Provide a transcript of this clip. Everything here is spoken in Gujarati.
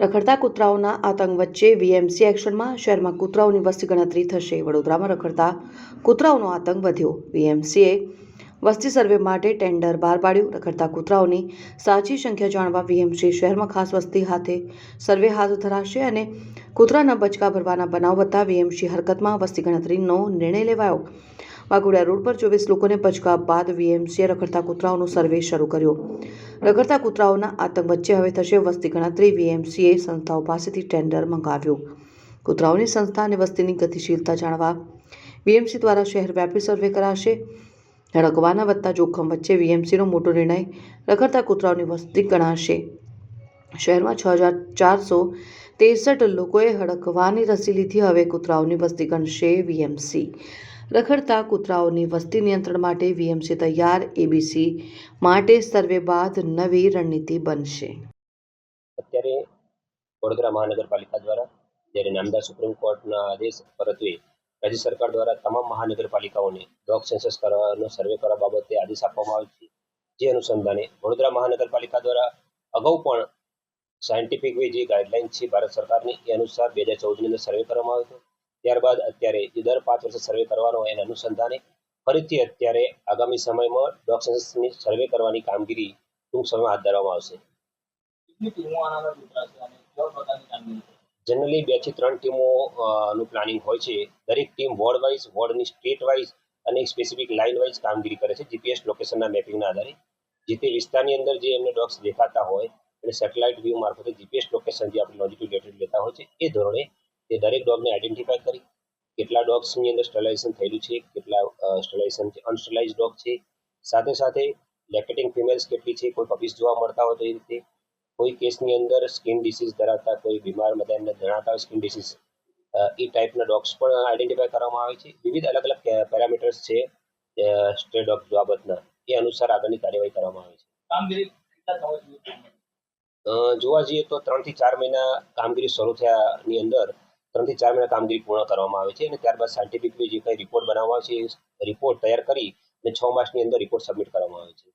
રખડતા કૂતરાઓના આતંક વચ્ચે વીએમસી એક્શનમાં શહેરમાં કૂતરાઓની વસ્તી ગણતરી થશે। વડોદરામાં રખડતા કૂતરાઓનો આતંક વધ્યો। વીએમસીએ વસ્તી સર્વે માટે ટેન્ડર બહાર પાડ્યું। રખડતા કૂતરાઓની સાચી સંખ્યા જાણવા વીએમસી શહેરમાં ખાસ વસ્તી હાથે સર્વે હાથ ધરાશે અને કૂતરાના બચકા ભરવાના બનાવ વધતા વીએમસી હરકતમાં વસ્તી ગણતરીનો નિર્ણય લેવાયો। વાઘોડિયા રોડ પર 24 લોકોને બચકા બાદ વીએમસીએ રખડતા કૂતરાઓનો સર્વે શરૂ કર્યો। રખડતા કૂતરાઓના આતંક વચ્ચે હવે થશે વસ્તી ગણતરી। વીએમસીએ સંસ્થાઓ પાસેથી ટેન્ડર મંગાવ્યું। કૂતરાઓની સંખ્યા અને વસ્તીની ગતિશીલતા જાણવા વીએમસી દ્વારા શહેરવ્યાપી સર્વે કરાશે। હડકવાના વધતા જોખમ વચ્ચે વીએમસીનો મોટો નિર્ણય, રખડતા કૂતરાઓની વસ્તી ગણાશે। શહેરમાં 6463 લોકોએ હડકવાની રસી લીધી। હવે કૂતરાઓની વસ્તી ગણશે વીએમસી। રખડતા કૂતરાઓની વસ્તી નિયંત્રણ માટે વીએમસી તૈયાર। એબીસી માટે સર્વે બાદ નવી રણનીતિ બનશે। અત્યારે વડોદરા મહાનગરપાલિકા દ્વારા જ્યારે નામદાર સુપ્રીમ કોર્ટના આદેશ પરત્વે રાજ્ય સરકાર દ્વારા તમામ મહાનગરપાલિકાઓને ડોગ સેન્સસ કરવાનો સર્વે કરવા બાબતે આદેશ આપવામાં આવ્યો છે। જે અનુસંધાને વડોદરા મહાનગરપાલિકા દ્વારા અગાઉ પણ સાયન્ટિફિક વે જે ગાઈડલાઇન છે ભારત સરકારની એ અનુસાર 2014ની અંદર સર્વે કરવામાં આવ્યો હતો। ત્યારબાદ અત્યારે જે દર 5 વર્ષે સર્વે કરવાનો હોય એના અનુસંધાને ફરીથી અત્યારે આગામી સમયમાં ડોગ સેન્સસની સર્વે કરવાની કામગીરી ટૂંક સમયમાં હાથ ધરવામાં આવશે। જનરલી 2 થી 3 ટીમો નું પ્લાનિંગ હોય છે। દરેક ટીમ વોર્ડ વાઇઝ, વોર્ડની સ્ટેટ વાઇઝ અને સ્પેસિફિક લાઇન વાઇઝ કામગીરી કરે છે જીપીએસ લોકેશનના મેપિંગના આધારે। જે તે વિસ્તારની અંદર જે એમને ડોગ્સ દેખાતા હોય અને સેટેલાઇટ વ્યૂ મારફતે જીપીએસ લોકેશન જે આપણે લોન્જિટ્યુડ લેટિટ્યુડ લેતા હોય છે એ ધોરણે તે દરેક ડોગને આઈડેન્ટિફાય કરી કેટલા ડોગ્સની અંદર સ્ટરલાઇઝેશન થયેલું છે, કેટલા સ્ટરલાઇઝેશન અનસ્ટરલાઇઝ ડોગ છે, સાથે સાથે લેક્ટેટિંગ ફિમેલ્સ કેટલી છે, કોઈ પપીસ જોવા મળતા હોય તો એ રીતે કોઈ કેસની અંદર સ્કિન ડિસીઝ ધરાવતા કોઈ બીમાર બધા એમને જણાતા હોય સ્કિન ડિસીઝ એ ટાઈપના ડોગ્સ પણ આઈડેન્ટિફાય કરવામાં આવે છે। વિવિધ અલગ અલગ પેરામીટર્સ છે સ્ટ્રે ડોગ બાબતના, એ અનુસાર આગળની કાર્યવાહી કરવામાં આવે છે। જોવા જઈએ તો 3 થી 4 મહિના કામગીરી શરૂ થયાની અંદર 3 થી 4 મહિના કામગીરી પૂર્ણ કરવામાં આવે છે અને ત્યારબાદ સાયન્ટિફિક જે કંઈ રિપોર્ટ બનાવવામાં આવે છે એ રિપોર્ટ તૈયાર કરી અને 6 માસની અંદર રિપોર્ટ સબમિટ કરવામાં આવે છે।